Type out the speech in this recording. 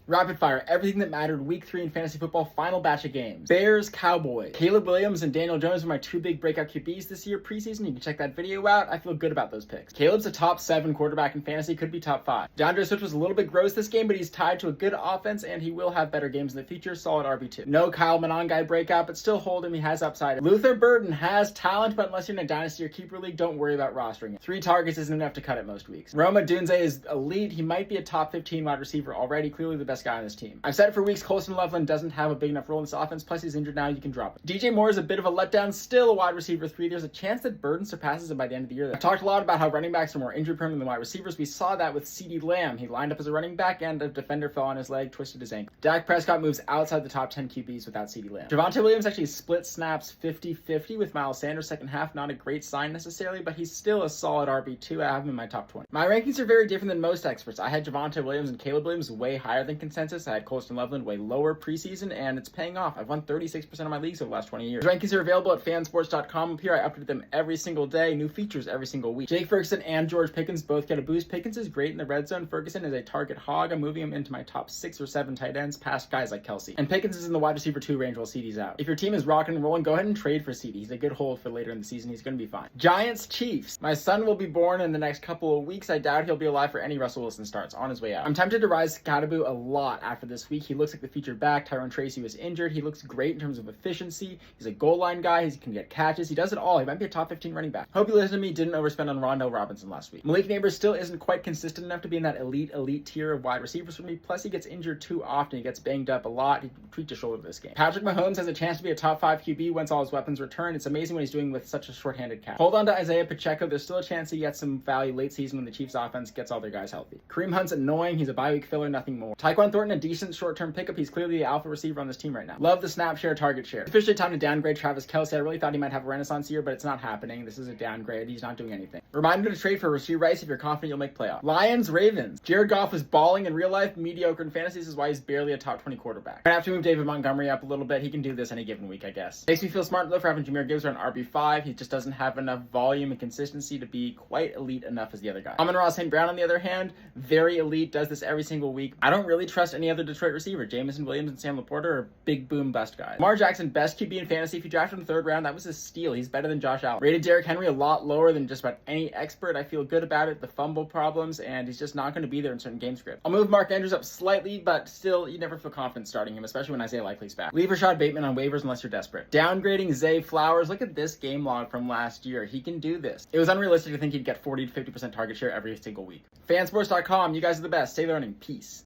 Rapid fire, everything that mattered week 3 in fantasy football, final batch of games. Bears, Cowboys. Caleb Williams and Daniel Jones were my 2 big breakout QBs this year preseason. You can check that video out. I feel good about those picks. Caleb's a top 7 quarterback in fantasy, could be top 5. DeAndre Swift was a little bit gross this game, but he's tied to a good offense and he will have better games in the future. Solid RB2. No Kyle Monangai breakout, but still hold him. He has upside. Luther Burden has talent, but unless you're in a dynasty or keeper league, don't worry about rostering it. 3 targets isn't enough to cut it most weeks. Roma Dunze is elite. He might be a top 15 wide receiver already, clearly the best guy on this team. I've said it for weeks, Colston Loveland doesn't have a big enough role in this offense, plus he's injured now, you can drop it. DJ Moore is a bit of a letdown, still a wide receiver 3. There's a chance that Burden surpasses him by the end of the year. I've talked a lot about how running backs are more injury prone than wide receivers. We saw that with CeeDee Lamb. He lined up as a running back and a defender fell on his leg, twisted his ankle. Dak Prescott moves outside the top 10 QBs without CeeDee Lamb. Javonte Williams actually split snaps 50-50 with Miles Sanders second half. Not a great sign necessarily, but he's still a solid RB2. I have him in my top 20. My rankings are very different than most experts. I had Javonte Williams and Caleb Williams way higher than consensus. I had Colston Loveland way lower preseason, and it's paying off. I've won 36% of my leagues over the last 20 years. The rankings are available at fansports.com. Up here, I update them every single day. New features every single week. Jake Ferguson and George Pickens both get a boost. Pickens is great in the red zone. Ferguson is a target hog. I'm moving him into my top 6 or 7 tight ends past guys like Kelsey. And Pickens is in the wide receiver 2 range while CeeDee's out. If your team is rocking and rolling, go ahead and trade for CeeDee. He's a good hold for later in the season. He's going to be fine. Giants, Chiefs. My son will be born in the next couple of weeks. I doubt he'll be alive for any Russell Wilson starts. On his way out. I'm tempted to rise Kadabu a lot after this week. He looks like the featured back. Tyrone Tracy was injured. He looks great in terms of efficiency. He's a goal line guy. He can get catches. He does it all. He might be a top 15 running back. Hope you listened to me. Didn't overspend on Rondell Robinson last week. Malik Neighbors still isn't quite consistent enough to be in that elite tier of wide receivers for me. Plus, he gets injured too often. He gets banged up a lot. He tweaked his shoulder this game. Patrick Mahomes has a chance to be a top 5 QB once all his weapons return. It's amazing what he's doing with such a short-handed cap. Hold on to Isaiah Pacheco. There's still a chance he gets some value late season when the Chiefs offense gets all their guys healthy. Kareem Hunt's annoying. He's a bye week filler, nothing more. Tyquan Thornton, a decent short-term pickup. He's clearly the alpha receiver on this team right now. Love the snap share, target share. It's officially time to downgrade Travis Kelce. I really thought he might have a renaissance year, but it's not happening. This is a downgrade. He's not doing anything. Reminder to trade for Rashee Rice if you're confident you'll make playoffs. Lions, Ravens. Jared Goff was balling in real life, mediocre in fantasy. This is why he's barely a top 20 quarterback. I have to move David Montgomery up a little bit. He can do this any given week, I guess. Makes me feel smart though for having Jahmyr Gibbs on RB5. He just doesn't have enough volume and consistency to be quite elite enough as the other guy. Amon-Ra St. Brown, on the other hand, very elite, does this every single week. I don't really trust any other Detroit receiver. Jameson Williams and Sam Laporta are big boom bust guys. Lamar Jackson, best QB in fantasy. If you drafted him in the 3rd round, that was a steal. He's better than Josh Allen. Rated Derrick Henry a lot lower than just about any expert. I feel good about it. The fumble problems, and he's just not going to be there in certain game scripts. I'll move Mark Andrews up slightly, but still, you never feel confident starting him, especially when Isaiah Likely's back. Leave Rashad Bateman on waivers unless you're desperate. Downgrading Zay Flowers. Look at this game log from last year. He can do this. It was unrealistic to think he'd get 40 to 50% target share every single week. Fansports.com. You guys are the best. Stay learning. Peace.